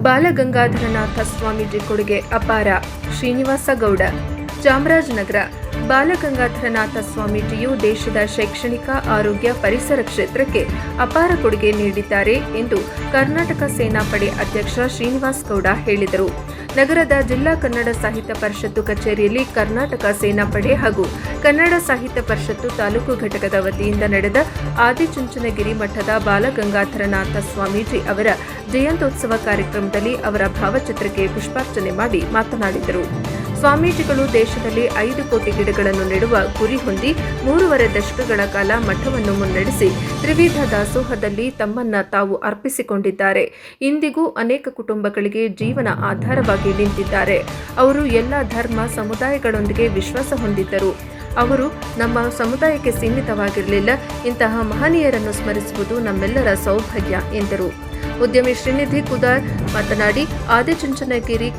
ಬಾಲಗಂಗಾಧರನಾಥ ಸ್ವಾಮೀಜಿ ಕೊಡುಗೆ ಅಪಾರ. ಶ್ರೀನಿವಾಸ ಗೌಡ, ಚಾಮರಾಜನಗರ. ಬಾಲಗಂಗಾಧರನಾಥ ಸ್ವಾಮೀಜಿಯು ದೇಶದ ಶೈಕ್ಷಣಿಕ, ಆರೋಗ್ಯ, ಪರಿಸರ ಕ್ಷೇತ್ರಕ್ಕೆ ಅಪಾರ ಕೊಡುಗೆ ನೀಡಿದ್ದಾರೆ ಎಂದು ಕರ್ನಾಟಕ ಸೇನಾಪಡೆ ಅಧ್ಯಕ್ಷ ಶ್ರೀನಿವಾಸ ಗೌಡ ಹೇಳಿದರು. ನಗರದ ಜಿಲ್ಲಾ ಕನ್ನಡ ಸಾಹಿತ್ಯ ಪರಿಷತ್ತು ಕಚೇರಿಯಲ್ಲಿ ಕರ್ನಾಟಕ ಸೇನಾಪಡೆ ಹಾಗೂ ಕನ್ನಡ ಸಾಹಿತ್ಯ ಪರಿಷತ್ತು ತಾಲೂಕು ಘಟಕದ ವತಿಯಿಂದ ನಡೆದ ಆದಿಚುಂಚನಗಿರಿ ಮಠದ ಬಾಲಗಂಗಾಧರನಾಥ ಸ್ವಾಮೀಜಿ ಅವರ ಜಯಂತ್ಯೋತ್ಸವ ಕಾರ್ಯಕ್ರಮದಲ್ಲಿ ಅವರ ಭಾವಚಿತ್ರಕ್ಕೆ ಪುಷ್ಪಾರ್ಚನೆ ಮಾಡಿ ಮಾತನಾಡಿದರು. ಸ್ವಾಮೀಜಿಗಳು ದೇಶದಲ್ಲಿ 5 ಕೋಟಿ ಗಿಡಗಳನ್ನು ನೆಡುವ ಗುರಿ ಹೊಂದಿ 3.5 ದಶಕಗಳ ಕಾಲ ಮಠವನ್ನು ಮುನ್ನಡೆಸಿ ತ್ರಿವಿಧ ದಾಸೋಹದಲ್ಲಿ ತಮ್ಮನ್ನ ತಾವು ಅರ್ಪಿಸಿಕೊಂಡಿದ್ದಾರೆ. ಇಂದಿಗೂ ಅನೇಕ ಕುಟುಂಬಗಳಿಗೆ ಜೀವನ ಆಧಾರವಾಗಿ ನಿಂತಿದ್ದಾರೆ. ಅವರು ಎಲ್ಲ ಧರ್ಮ ಸಮುದಾಯಗಳೊಂದಿಗೆ ವಿಶ್ವಾಸ ಹೊಂದಿದ್ದರು. ಅವರು ನಮ್ಮ ಸಮುದಾಯಕ್ಕೆ ಸೀಮಿತವಾಗಿರಲಿಲ್ಲ. ಇಂತಹ ಮಹನೀಯರನ್ನು ಸ್ಮರಿಸುವುದು ನಮ್ಮೆಲ್ಲರ ಸೌಭಾಗ್ಯ ಎಂದರು. ಉದ್ಯಮಿ ಶ್ರೀನಿಧಿ ಕುದಾರ್ ಮಾತನಾಡಿ, ಆದಿಚುಂಚನಗಿರಿ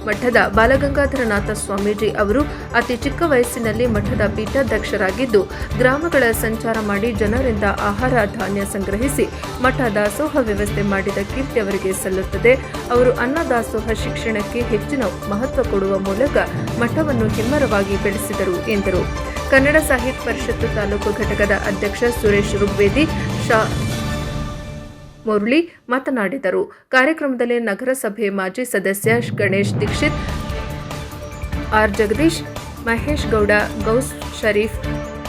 ಮಠದ ಬಾಲಗಂಗಾಧರನಾಥ ಸ್ವಾಮೀಜಿ ಅವರು ಅತಿ ಚಿಕ್ಕ ವಯಸ್ಸಿನಲ್ಲಿ ಮಠದ ಪೀಠಾಧ್ಯಕ್ಷರಾಗಿದ್ದು, ಗ್ರಾಮಗಳ ಸಂಚಾರ ಮಾಡಿ ಜನರಿಂದ ಆಹಾರ ಧಾನ್ಯ ಸಂಗ್ರಹಿಸಿ ಮಠ ದಾಸೋಹ ವ್ಯವಸ್ಥೆ ಮಾಡಿದ ಕೀರ್ತಿ ಅವರಿಗೆ ಸಲ್ಲುತ್ತದೆ. ಅವರು ಅನ್ನದಾಸೋಹ ಶಿಕ್ಷಣಕ್ಕೆ ಹೆಚ್ಚಿನ ಮಹತ್ವ ಕೊಡುವ ಮೂಲಕ ಮಠವನ್ನು ಹೆಮ್ಮರವಾಗಿ ಬೆಳೆಸಿದರು ಎಂದರು. ಕನ್ನಡ ಸಾಹಿತ್ಯ ಪರಿಷತ್ತು ತಾಲೂಕು ಘಟಕದ ಅಧ್ಯಕ್ಷ ಸುರೇಶ್ ಋಗ್ವೇದಿ, ಮುರಳಿ ಮಾತನಾಡಿದರು. ಕಾರ್ಯಕ್ರಮದಲ್ಲಿ ನಗರಸಭೆ ಮಾಜಿ ಸದಸ್ಯ ಗಣೇಶ್ ದೀಕ್ಷಿತ್, ಆರ್ ಜಗದೀಶ್, ಮಹೇಶ್ ಗೌಡ, ಗೌಸ್ ಶರೀಫ್,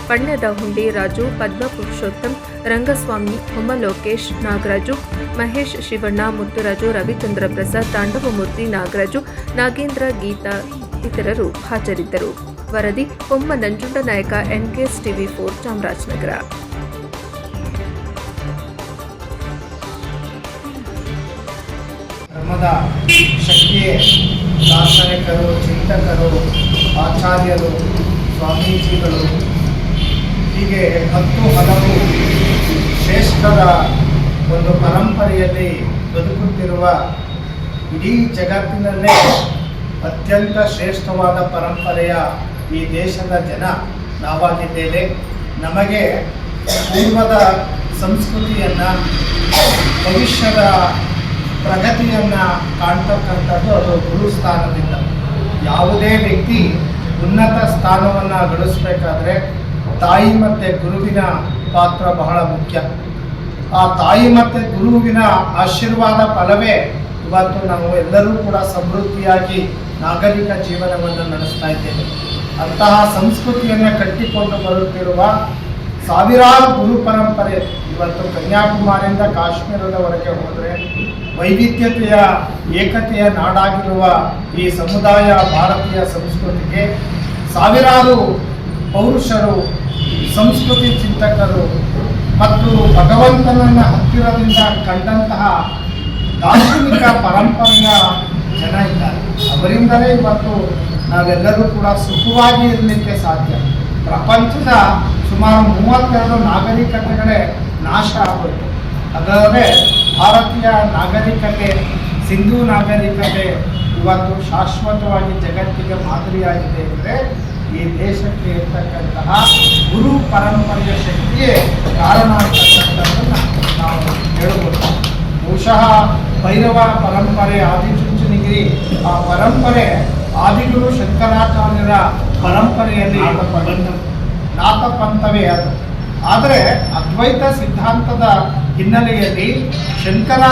ಪಣ್ಯದ ಹುಂಡಿ ರಾಜು, ಪದ್ಮ ಪುರುಷೋತ್ತಮ್, ರಂಗಸ್ವಾಮಿ, ಹುಮ್ಮ ಲೋಕೇಶ್, ನಾಗರಾಜು, ಮಹೇಶ್, ಶಿವಣ್ಣ, ಮುತ್ತುರಾಜು, ರವಿಚಂದ್ರ ಪ್ರಸಾದ್, ತಾಂಡವಮೂರ್ತಿ, ನಾಗರಾಜು, ನಾಗೇಂದ್ರ, ಗೀತಾ ಇತರರು ಹಾಜರಿದ್ದರು. ವರದಿ ಕೊಮ್ಮ ನಂಜುಂಡನಾಯಕ, NKS TV4 ಚಾಮರಾಜನಗರ. ಧರ್ಮದ ಶಕ್ತಿಯೇ ದಾರ್ಶನಿಕರು, ಚಿಂತಕರು, ಆಚಾರ್ಯರು, ಸ್ವಾಮೀಜಿಗಳು ಹೀಗೆ ಹಲವು ಶ್ರೇಷ್ಠರ ಒಂದು ಪರಂಪರೆಯಲ್ಲಿ ಬದುಕುತ್ತಿರುವ ಇಡೀ ಜಗತ್ತಿನಲ್ಲೇ ಅತ್ಯಂತ ಶ್ರೇಷ್ಠವಾದ ಪರಂಪರೆಯ ಈ ದೇಶದ ಜನ ನಾವಾಗಿದ್ದೇವೆ. ನಮಗೆ ಪೂರ್ವದ ಸಂಸ್ಕೃತಿಯನ್ನು, ಭವಿಷ್ಯದ ಪ್ರಗತಿಯನ್ನು ಕಾಣ್ತಕ್ಕಂಥದ್ದು ಅದು ಗುರುಸ್ಥಾನದಿಂದ. ಯಾವುದೇ ವ್ಯಕ್ತಿ ಉನ್ನತ ಸ್ಥಾನವನ್ನು ಗಳಿಸಬೇಕಾದ್ರೆ ತಾಯಿ ಮತ್ತು ಗುರುವಿನ ಪಾತ್ರ ಬಹಳ ಮುಖ್ಯ. ಆ ತಾಯಿ ಮತ್ತು ಗುರುವಿನ ಆಶೀರ್ವಾದ ಫಲವೇ ಇವತ್ತು ನಾವು ಎಲ್ಲರೂ ಕೂಡ ಸಮೃದ್ಧಿಯಾಗಿ ನಾಗರಿಕ ಜೀವನವನ್ನು ನಡೆಸ್ತಾ ಇದ್ದೇವೆ. ಅಂತಹ ಸಂಸ್ಕೃತಿಯನ್ನು ಕಟ್ಟಿಕೊಂಡು ಬರುತ್ತಿರುವ ಸಾವಿರಾರು ಗುರು ಪರಂಪರೆ ಇವತ್ತು ಕನ್ಯಾಕುಮಾರಿಯಿಂದ ಕಾಶ್ಮೀರದವರೆಗೆ ಹೋದರೆ ವೈವಿಧ್ಯತೆಯ ಏಕತೆಯ ನಾಡಾಗಿರುವ ಈ ಸಮುದಾಯ ಭಾರತೀಯ ಸಂಸ್ಕೃತಿಗೆ ಸಾವಿರಾರು ಪೌರುಷರು, ಸಂಸ್ಕೃತಿ ಚಿಂತಕರು ಮತ್ತು ಭಗವಂತನನ್ನು ಹತ್ತಿರದಿಂದ ಕಂಡಂತಹ ದಾರ್ಶನಿಕ ಪರಂಪರೆಯ ಜನ ಇದ್ದಾರೆ. ಅವರಿಂದಲೇ ಇವತ್ತು ನಾವೆಲ್ಲರೂ ಕೂಡ ಸುಖವಾಗಿ ಇರಲಿಕ್ಕೆ ಸಾಧ್ಯ. ಪ್ರಪಂಚದ ಸುಮಾರು 32 ನಾಗರಿಕತೆಗಳೇ ನಾಶ ಆಗೋಯ್ತು. ಅದಲ್ಲದೆ ಭಾರತೀಯ ನಾಗರಿಕತೆ, ಸಿಂಧೂ ನಾಗರಿಕತೆ ಇವತ್ತು ಶಾಶ್ವತವಾಗಿ ಜಗತ್ತಿಗೆ ಮಾದರಿಯಾಗಿದೆ ಅಂದರೆ ಈ ದೇಶಕ್ಕೆ ಇರ್ತಕ್ಕಂತಹ ಗುರು ಪರಂಪರೆಯ ಶಕ್ತಿಯೇ ಕಾರಣ ಅಂತಕ್ಕಂಥದ್ದನ್ನು ನಾವು ಹೇಳಬಹುದು. ಬಹುಶಃ ಭೈರವ ಪರಂಪರೆ, ಆದಿಚುಂಚನಗಿರಿ ಆ ಪರಂಪರೆ ಆದಿಗುರು ಶಂಕರಾಚಾರ್ಯರ ಪರಂಪರೆಯಲ್ಲಿ ನಾಥ ಪಂಥವೇ ಅದು. ಆದರೆ ಅದ್ವೈತ ಸಿದ್ಧಾಂತದ ಹಿನ್ನೆಲೆಯಲ್ಲಿ ಶಂಕರ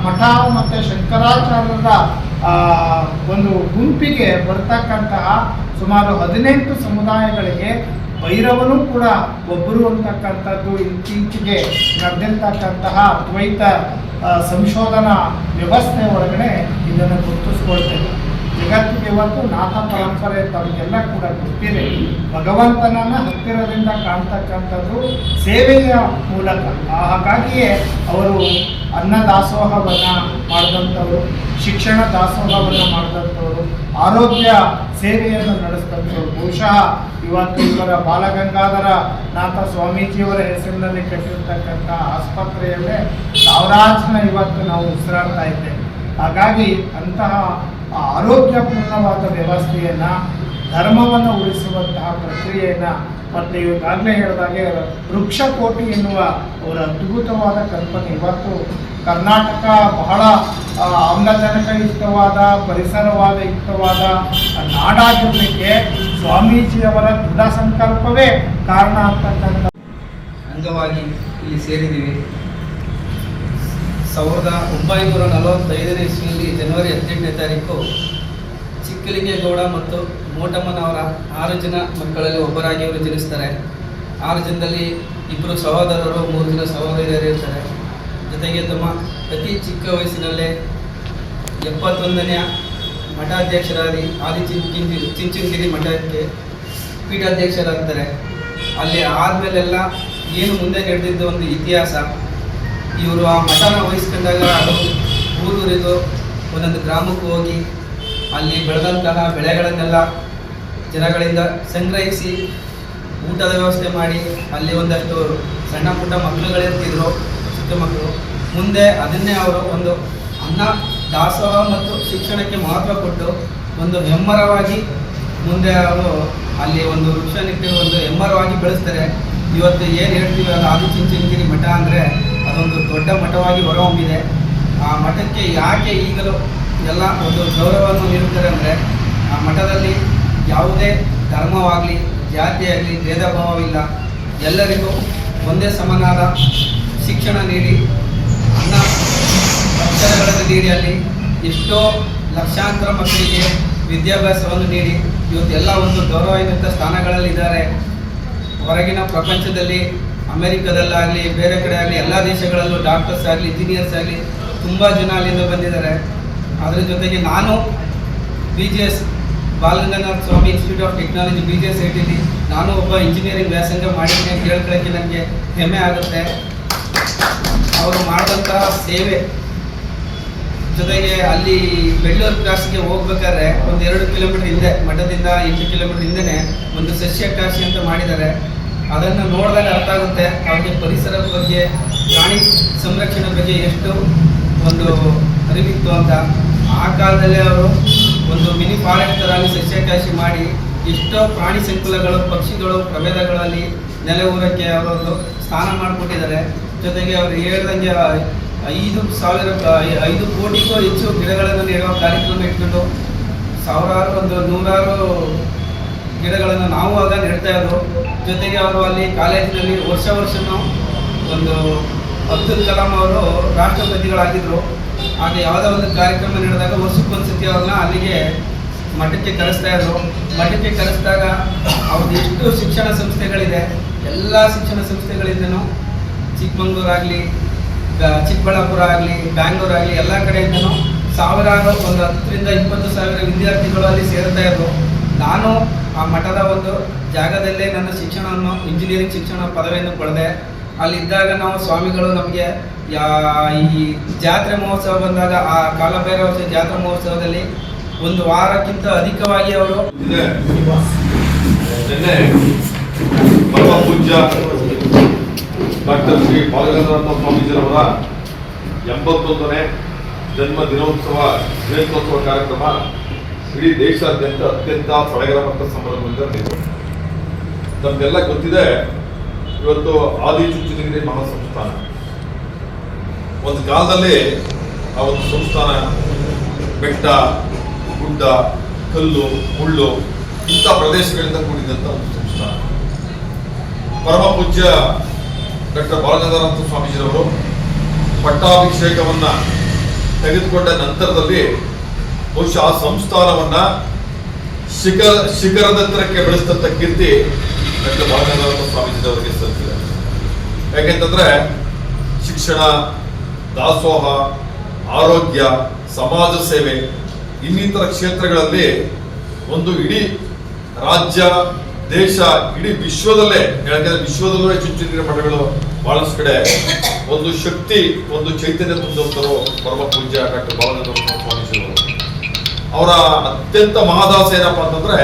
ಮಠ ಮತ್ತು ಶಂಕರಾಚಾರ್ಯರ ಒಂದು ಗುಂಪಿಗೆ ಬರ್ತಕ್ಕಂತಹ ಸುಮಾರು 18 ಸಮುದಾಯಗಳಿಗೆ ಭೈರವನು ಕೂಡ ಒಬ್ಬರು ಅಂತಕ್ಕಂಥದ್ದು ಇತ್ತೀಚೆಗೆ ನಡೆದಿರ್ತಕ್ಕಂತಹ ಅದ್ವೈತ ಸಂಶೋಧನಾ ವ್ಯವಸ್ಥೆ ಒಳಗಡೆ ಇದನ್ನು ಗುರುತಿಸ್ಕೊಳ್ತೇವೆ. ಜಗತ್ತಿಗೆ ಇವತ್ತು ನಾಥ ಪರಂಪರೆ ತಮಗೆಲ್ಲ ಕೂಡ ಗೊತ್ತಿದೆ. ಭಗವಂತನನ್ನು ಹತ್ತಿರದಿಂದ ಕಾಣ್ತಕ್ಕಂಥದ್ದು ಸೇವೆಯ ಮೂಲಕ. ಹಾಗಾಗಿಯೇ ಅವರು ಅನ್ನದಾಸೋಹವನ್ನು ಮಾಡಿದಂಥವರು, ಶಿಕ್ಷಣ ದಾಸೋಹವನ್ನು ಮಾಡಿದಂಥವರು, ಆರೋಗ್ಯ ಸೇವೆಯನ್ನು ನಡೆಸಿದಂಥವ್ರು. ಬಹುಶಃ ಇವತ್ತು ಇವರ ಬಾಲಗಂಗಾಧರ ನಾಥ ಸ್ವಾಮೀಜಿಯವರ ಹೆಸರಿನಲ್ಲಿ ಕಟ್ಟಿರ್ತಕ್ಕಂಥ ಆಸ್ಪತ್ರೆಯಲ್ಲೇ ಸಾವಿರಾರು ಜನ ಇವತ್ತು ನಾವು ಉಸಿರಾಡ್ತಾ ಇದ್ದೇವೆ. ಹಾಗಾಗಿ ಅಂತಹ ಆರೋಗ್ಯಪೂರ್ಣವಾದ ವ್ಯವಸ್ಥೆಯನ್ನು, ಧರ್ಮವನ್ನು ಉಳಿಸುವಂತಹ ಪ್ರಕ್ರಿಯೆಯನ್ನು ಮತ್ತು ಈಗಾಗಲೇ ಹೇಳಿದಾಗೆ ವೃಕ್ಷಕೋಟಿ ಎನ್ನುವ ಅವರ ಅದ್ಭುತವಾದ ಕಲ್ಪನೆ ಇವತ್ತು ಕರ್ನಾಟಕ ಬಹಳ ಆಮ್ಲಜನಕಯುಕ್ತವಾದ ಪರಿಸರವಾದ ಯುಕ್ತವಾದ ನಾಡಾಗಿರಲಿಕ್ಕೆ ಸ್ವಾಮೀಜಿಯವರ ದೃಢ ಸಂಕಲ್ಪವೇ ಕಾರಣ ಅಂತಕ್ಕಂಥ ಅಂಗವಾಗಿ ಇಲ್ಲಿ ಸೇರಿದ್ದೀವಿ. 1945 ಇಸ್ವಿಯಲ್ಲಿ ಜನವರಿ 18ನೇ ತಾರೀಕು ಚಿಕ್ಕಲಿಂಗೇಗೌಡ ಮತ್ತು ಮೋಟಮ್ಮನವರ 6 ಜನ ಮಕ್ಕಳಲ್ಲಿ ಒಬ್ಬರಾಗಿ ಅವರು ಜನಿಸ್ತಾರೆ. 6 ಜನದಲ್ಲಿ 2 ಸಹೋದರರು, 3 ಜನ ಸಹೋದರಿಯರು ಇರ್ತಾರೆ. ಜೊತೆಗೆ ತಮ್ಮ ಅತಿ ಚಿಕ್ಕ ವಯಸ್ಸಿನಲ್ಲೇ 71ನೇ ಮಠಾಧ್ಯಕ್ಷರಾಗಿ ಚುಂಚನಗಿರಿ ಮಠಕ್ಕೆ ಪೀಠಾಧ್ಯಕ್ಷರಾಗ್ತಾರೆ. ಅಲ್ಲಿ ಆದಮೇಲೆಲ್ಲ ಏನು ಮುಂದೆ ನಡೆದಿದ್ದ ಒಂದು ಇತಿಹಾಸ, ಇವರು ಆ ಮಠನ ವಹಿಸ್ಕೊಂಡಾಗ ಅದು ಊರೂರಿದು ಒಂದೊಂದು ಗ್ರಾಮಕ್ಕೆ ಹೋಗಿ ಅಲ್ಲಿ ಬೆಳೆದಂತಹ ಬೆಳೆಗಳನ್ನೆಲ್ಲ ಜನಗಳಿಂದ ಸಂಗ್ರಹಿಸಿ ಊಟದ ವ್ಯವಸ್ಥೆ ಮಾಡಿ, ಅಲ್ಲಿ ಒಂದಷ್ಟು ಸಣ್ಣ ಪುಟ್ಟ ಮಕ್ಕಳುಗಳಿರ್ತಿದ್ರು, ಚಿಕ್ಕ ಮಕ್ಕಳು. ಮುಂದೆ ಅದನ್ನೇ ಅವರು ಒಂದು ಅನ್ನ ದಾಸೋಹ ಮತ್ತು ಶಿಕ್ಷಣಕ್ಕೆ ಮಹತ್ವ ಕೊಟ್ಟು ಒಂದು ಹೆಮ್ಮರವಾಗಿ ಮುಂದೆ ಅವರು ಅಲ್ಲಿ ಒಂದು ವೃಕ್ಷ ನೆಟ್ಟು ಒಂದು ಹೆಮ್ಮರವಾಗಿ ಬೆಳೆಸ್ತಾರೆ. ಇವತ್ತು ಏನು ಹೇಳ್ತೀವಿ ಅದು ಆದಿಚುಂಚನಗಿರಿ ಮಠ ಅಂದರೆ ಅದೊಂದು ದೊಡ್ಡ ಮಠವಾಗಿ ಹೊರಹೊಮ್ಮಿದೆ. ಆ ಮಠಕ್ಕೆ ಯಾಕೆ ಈಗಲೂ ಎಲ್ಲ ಒಂದು ಗೌರವವನ್ನು ನೀಡುತ್ತಾರೆ ಅಂದರೆ, ಆ ಮಠದಲ್ಲಿ ಯಾವುದೇ ಧರ್ಮವಾಗಲಿ ಜಾತಿಯಾಗಲಿ ಭೇದ ಭಾವವಿಲ್ಲ. ಎಲ್ಲರಿಗೂ ಒಂದೇ ಸಮನಾದ ಶಿಕ್ಷಣ ನೀಡಿ, ಅನ್ನ ಅಕ್ಷರಗಳನ್ನು ನೀಡಿ ಅಲ್ಲಿ ಎಷ್ಟೋ ಲಕ್ಷಾಂತರ ಮಕ್ಕಳಿಗೆ ವಿದ್ಯಾಭ್ಯಾಸವನ್ನು ನೀಡಿ ಇವತ್ತೆಲ್ಲ ಒಂದು ಗೌರವಯುತ ಸ್ಥಾನಗಳಲ್ಲಿದ್ದಾರೆ. ಹೊರಗಿನ ಪ್ರಪಂಚದಲ್ಲಿ ಅಮೆರಿಕದಲ್ಲಾಗಲಿ ಬೇರೆ ಕಡೆ ಆಗಲಿ ಎಲ್ಲ ದೇಶಗಳಲ್ಲೂ ಡಾಕ್ಟರ್ಸ್ ಆಗಲಿ ಇಂಜಿನಿಯರ್ಸ್ ಆಗಲಿ ತುಂಬ ಜನ ಅಲ್ಲಿಂದ ಬಂದಿದ್ದಾರೆ. ಅದರ ಜೊತೆಗೆ ನಾನು BGS Balagangadhara Swami institute of technology BGS ಐಟಿಲಿ ನಾನು ಒಬ್ಬ ಇಂಜಿನಿಯರಿಂಗ್ ವ್ಯಾಸಂಗ ಮಾಡಿದ್ದೀನಿ ಅಂತ ಹೇಳ್ಕೊಳ್ಳೋಕ್ಕೆ ನನಗೆ ಹೆಮ್ಮೆ ಆಗುತ್ತೆ. ಅವರು ಮಾಡಿದಂತಹ ಸೇವೆ ಜೊತೆಗೆ ಅಲ್ಲಿ ಬೆಳ್ಳೂರು ಕ್ರಾಸ್ಗೆ ಹೋಗ್ಬೇಕಾದ್ರೆ ಒಂದು 2 ಕಿಲೋಮೀಟರ್ ಹಿಂದೆ, ಮಠದಿಂದ 8 ಕಿಲೋಮೀಟರ್ ಹಿಂದೆನೇ ಒಂದು ಸಸ್ಯ ಕಾಶಿ ಅಂತ ಮಾಡಿದ್ದಾರೆ. ಅದನ್ನು ನೋಡಿದಾಗ ಅರ್ಥ ಆಗುತ್ತೆ ಅವ್ರಿಗೆ ಪರಿಸರದ ಬಗ್ಗೆ, ಪ್ರಾಣಿ ಸಂರಕ್ಷಣೆ ಬಗ್ಗೆ ಎಷ್ಟು ಒಂದು ಅರಿವಿತ್ತು ಅಂತ. ಆ ಕಾಲದಲ್ಲೇ ಅವರು ಒಂದು ಮಿನಿ ಫಾರೆಸ್ಟ್ ಥರ ಅಲ್ಲಿ ಸಸ್ಯಕಾಶಿ ಮಾಡಿ ಎಷ್ಟೋ ಪ್ರಾಣಿ ಸಂಕುಲಗಳು, ಪಕ್ಷಿಗಳು, ಪ್ರಭೇದಗಳಲ್ಲಿ ನೆಲೆ ಊರಕ್ಕೆ ಅವರೊಂದು ಸ್ಥಾನ ಮಾಡಿಕೊಟ್ಟಿದ್ದಾರೆ. ಜೊತೆಗೆ ಅವರು ಹೇಳ್ದಂಗೆ 5 ಕೋಟಿಗೂ ಹೆಚ್ಚು ಗಿಡಗಳನ್ನು ನೆಡುವ ಕಾರ್ಯಕ್ರಮ ಇಟ್ಕೊಂಡು ಸಾವಿರಾರು ಒಂದು 100 ಗಿಡಗಳನ್ನು ನಾವು ಆಗ ನೆಡ್ತಾ ಇದ್ರು. ಜೊತೆಗೆ ಅವರು ಅಲ್ಲಿ ಕಾಲೇಜಿನಲ್ಲಿ ವರ್ಷನೂ ಒಂದು ಅಬ್ದುಲ್ ಕಲಾಂ ಅವರು ರಾಷ್ಟ್ರಪತಿಗಳಾಗಿದ್ದರು. ಹಾಗೆ ಯಾವುದೋ ಒಂದು ಕಾರ್ಯಕ್ರಮ ನಡೆದಾಗ ವರ್ಷಕ್ಕೊಂದ್ಸತಿ ಅವ್ರನ್ನ ಅಲ್ಲಿಗೆ ಮಠಕ್ಕೆ ಕರೆಸ್ತಾ ಇದ್ರು. ಮಠಕ್ಕೆ ಕರೆಸಿದಾಗ ಅವ್ರದ್ದು ಎಷ್ಟು ಶಿಕ್ಷಣ ಸಂಸ್ಥೆಗಳಿದೆ, ಎಲ್ಲ ಶಿಕ್ಷಣ ಸಂಸ್ಥೆಗಳಿಂದನೂ ಚಿಕ್ಕಮಂಗ್ಳೂರಾಗಲಿ, ಚಿಕ್ಕಬಳ್ಳಾಪುರ ಆಗಲಿ, ಬ್ಯಾಂಗ್ಳೂರ್ ಆಗಲಿ ಎಲ್ಲ ಕಡೆಯಿಂದನೂ ಸಾವಿರಾರು ಒಂದು 10ರಿಂದ 20 ಸಾವಿರ ವಿದ್ಯಾರ್ಥಿಗಳು ಅಲ್ಲಿ ಸೇರ್ತಾ ಇದ್ರು. ನಾನು ಆ ಮಠದ ಒಂದು ಜಾಗದಲ್ಲೇ ನನ್ನ ಶಿಕ್ಷಣವನ್ನು, ಇಂಜಿನಿಯರಿಂಗ್ ಶಿಕ್ಷಣ ಪದವಿಯನ್ನು ಪಡೆದೆ. ಅಲ್ಲಿದ್ದಾಗ ನಾವು ಸ್ವಾಮಿಗಳು ನಮಗೆ ಈ ಜಾತ್ರೆ ಮಹೋತ್ಸವ ಬಂದಾಗ ಆ ಕಾಲಭೈರವ ಜಾತ್ರಾ ಮಹೋತ್ಸವದಲ್ಲಿ 1 ವಾರಕ್ಕಿಂತ ಅಧಿಕವಾಗಿ ಅವರು ಪರಮ ಪೂಜ್ಯ ಡಾಕ್ಟರ್ ಶ್ರೀ ಬಾಲಗಂಗಾಧರ ಸ್ವಾಮೀಜಿಯವರ 81ನೇ ಜನ್ಮ ದಿನೋತ್ಸವ ಜಯಂತ್ಯೋತ್ಸವ ಕಾರ್ಯಕ್ರಮ ಇಡೀ ದೇಶಾದ್ಯಂತ ಅತ್ಯಂತ ಸಡಗರ ಮತ್ತು ಸಂಭ್ರಮದಿಂದ ನಡೆಯಿತು. ನಮಗೆಲ್ಲ ಗೊತ್ತಿದೆ, ಇವತ್ತು ಆದಿಚುಂಚನಗಿರಿ ಮಹಾಸಂಸ್ಥಾನ ಒಂದು ಕಾಲದಲ್ಲಿ ಆ ಒಂದು ಸಂಸ್ಥಾನ ಬೆಟ್ಟ, ಗುಡ್ಡ, ಕಲ್ಲು, ಮುಳ್ಳು ಇಂಥ ಪ್ರದೇಶಗಳಿಂದ ಕೂಡಿದಂಥ ಒಂದು ಸಂಸ್ಥಾನ. ಪರಮ ಪೂಜ್ಯ ಡಾಕ್ಟರ್ ಬಾಲಗಂಗಾಧರ ಸ್ವಾಮೀಜಿರವರು ಪಟ್ಟಾಭಿಷೇಕವನ್ನ ತೆಗೆದುಕೊಂಡ ನಂತರದಲ್ಲಿ ಬಹುಶಃ ಆ ಸಂಸ್ಥಾನವನ್ನ ಶಿಖರದ ಎತ್ತರಕ್ಕೆ ಬೆಳೆಸಿದಂಥ ಕೀರ್ತಿ ಡಾಕ್ಟರ್ ಬಾಲಗಂಗಾಧರ ಸ್ವಾಮೀಜಿಯವರಿಗೆ ಸಲ್ಲಿಸಿದೆ. ಯಾಕೆಂತಂದ್ರೆ ಶಿಕ್ಷಣ, ದಾಸೋಹ, ಆರೋಗ್ಯ, ಸಮಾಜ ಸೇವೆ ಇನ್ನಿತರ ಕ್ಷೇತ್ರಗಳಲ್ಲಿ ಒಂದು ಇಡೀ ರಾಜ್ಯ, ದೇಶ, ಇಡೀ ವಿಶ್ವದಲ್ಲೇ, ಯಾಕಂದ್ರೆ ವಿಶ್ವದಲ್ಲೂ ಚುಂಚನಗಿರಿ ಮಠಗಳು ಬಹಳಷ್ಟು ಕಡೆ ಒಂದು ಶಕ್ತಿ, ಒಂದು ಚೈತನ್ಯ ತುಂಬಿದವರು ಪರಮ ಪೂಜ್ಯ ಡಾಕ್ಟರ್ ಬಾಲಗಂಗಾಧರ ಸ್ವಾಮೀಜಿಯವರು. ಅವರ ಅತ್ಯಂತ ಮಹಾದಾಸ ಏನಪ್ಪಾ ಅಂತಂದ್ರೆ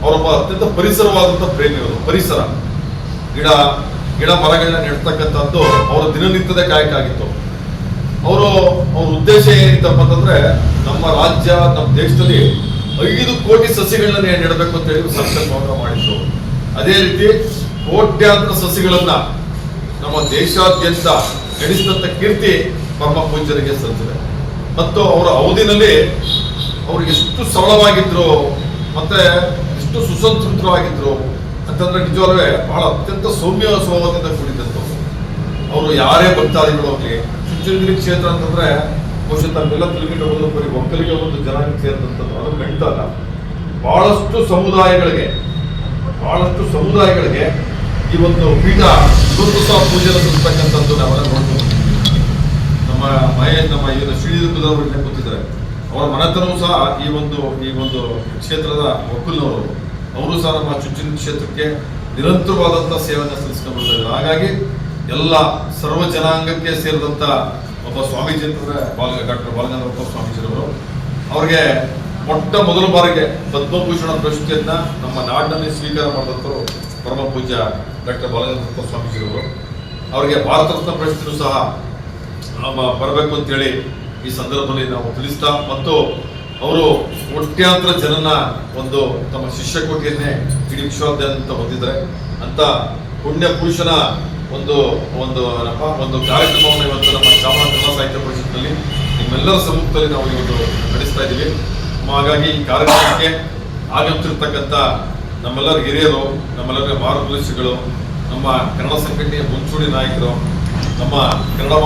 ಅವರೊಬ್ಬ ಅತ್ಯಂತ ಪರಿಸರವಾದಂಥ ಪ್ರೇಮಿಗಳು. ಪರಿಸರ, ಗಿಡ ಮರಗಳನ್ನ ನೆಡ್ತಕ್ಕಂಥದ್ದು ಅವರ ದಿನನಿತ್ಯದ ಕಾಯಕ ಆಗಿತ್ತು. ಅವ್ರ ಉದ್ದೇಶ ಏನಿತ್ತಪ್ಪ ಅಂತಂದ್ರೆ ನಮ್ಮ ರಾಜ್ಯ, ನಮ್ಮ ದೇಶದಲ್ಲಿ 5 ಕೋಟಿ ಸಸಿಗಳನ್ನ ನೆಡಬೇಕು ಅಂತ ಹೇಳಿ ಸಂಕಲ್ಪವನ್ನು ಮಾಡಿದ್ರು. ಅದೇ ರೀತಿ ಕೋಟ್ಯಾಂತರ ಸಸಿಗಳನ್ನ ನಮ್ಮ ದೇಶಾದ್ಯಂತ ನಡೆಸಿದಂಥ ಕೀರ್ತಿ ಪರಮ ಪೂಜ್ಯರಿಗೆ ಸಲ್ಲಿಸಿದೆ. ಮತ್ತು ಅವರ ಅವಧಿನಲ್ಲಿ ಅವರು ಎಷ್ಟು ಸರಳವಾಗಿದ್ರು ಮತ್ತೆ ಎಷ್ಟು ಸುಸಂಸ್ಕೃತವಾಗಿದ್ರು ಅಂತಂದ್ರೆ ನಿಜವಾಗ್ಲೂ ಬಹಳ ಅತ್ಯಂತ ಸೌಮ್ಯ ಸ್ವಭಾವದಿಂದ ಕೂಡಿದಂಥವ್ರು. ಅವರು ಯಾರೇ ಭಕ್ತಾದಿಗಳು ಹೋಗ್ಲಿ, ಚುಂಚನಗಿರಿ ಕ್ಷೇತ್ರ ಅಂತಂದ್ರೆ ಬಹುಶಃ ತಮ್ಮೆಲ್ಲ ತಿಳಿಗಿಟ್ಟು ಬರೀ ಒಕ್ಕಲಿಗೆ ಒಂದು ಜನಾಂಗ ಸೇರಿದಂಥದ್ದು ಅದು ಖಂಡಿತ. ಬಹಳಷ್ಟು ಸಮುದಾಯಗಳಿಗೆ ಈ ಒಂದು ಪೀಠ ಇವತ್ತು ಸಹ ಪೂಜೆ ಸಲ್ಲಿಸ್ತಕ್ಕಂಥದ್ದು ನಾವೆಲ್ಲ ನೋಡ್ಬೋದು. ನಮ್ಮ ಏನು ಶ್ರೀದುರ್ಗದವರು ಕೂತಿದ್ದಾರೆ, ಅವರ ಮನೆತನವೂ ಸಹ ಈ ಒಂದು ಕ್ಷೇತ್ರದ ಒಕ್ಕಲಿನವರು. ಅವರು ಸಹ ನಮ್ಮ ಚುಂಚನಗಿರಿ ಕ್ಷೇತ್ರಕ್ಕೆ ನಿರಂತರವಾದಂಥ ಸೇವೆಯನ್ನು ಸಲ್ಲಿಸ್ಕೊಂಡು ಬರ್ತಾರೆ. ಹಾಗಾಗಿ ಎಲ್ಲ ಸರ್ವ ಜನಾಂಗಕ್ಕೆ ಸೇರಿದಂಥ ಒಬ್ಬ ಸ್ವಾಮೀಜಿ ಅಂತಂದ್ರೆ ಡಾಕ್ಟರ್ ಬಾಲಗಂಗಾಧರಪ್ಪ ಸ್ವಾಮೀಜಿರವರು. ಅವ್ರಿಗೆ ಮೊಟ್ಟ ಮೊದಲ ಬಾರಿಗೆ ಪದ್ಮಭೂಷಣ ಪ್ರಶಸ್ತಿಯನ್ನ ನಮ್ಮ ನಾಡಿನಲ್ಲಿ ಸ್ವೀಕಾರ ಮಾಡಿದಂಥವರು ಪರಮ ಪೂಜ್ಯ ಡಾಕ್ಟರ್ ಬಾಲಗಂಗಾಧರಪ್ಪ ಸ್ವಾಮೀಜಿರವರು. ಅವರಿಗೆ ಭಾರತ ರತ್ನ ಪ್ರಶಸ್ತಿಯೂ ಸಹ ಬರಬೇಕು ಅಂತೇಳಿ ಈ ಸಂದರ್ಭದಲ್ಲಿ ನಾವು ತಿಳಿಸ್ತಾ, ಮತ್ತು ಅವರು ಕೋಟ್ಯಾಂತರ ಜನನ ಒಂದು ತಮ್ಮ ಶಿಷ್ಯ ಕೋಟಿಯನ್ನೇ ಇಡೀ ವಿಶ್ವಾದ್ಯಂತ ಹೊಂದಿದ್ದಾರೆ ಅಂತ ಪುಣ್ಯ ಪುರುಷನ ಒಂದು ಕಾರ್ಯಕ್ರಮವನ್ನು ಇವತ್ತು ನಮ್ಮ ಚಾಮರಾಜ ಕನ್ನಡ ಸಾಹಿತ್ಯ ಪರಿಷತ್ನಲ್ಲಿ ನಿಮ್ಮೆಲ್ಲರ ಸಮ್ಮುಖದಲ್ಲಿ ನಾವು ಇವತ್ತು ನಡೆಸ್ತಾ ಇದ್ದೀವಿ. ಹಾಗಾಗಿ ಈ ಕಾರ್ಯಕ್ರಮಕ್ಕೆ ಆಗಮಿಸಿರ್ತಕ್ಕಂಥ ನಮ್ಮೆಲ್ಲರ ಹಿರಿಯರು, ನಮ್ಮೆಲ್ಲರ ಮಾರ್ಗದರ್ಶಿಗಳು, ನಮ್ಮ ಕನ್ನಡ ಸಂಘಟನೆಯ ಮುಂಚೂಣಿ ನಾಯಕರು, ನಮ್ಮ ಕನ್ನಡ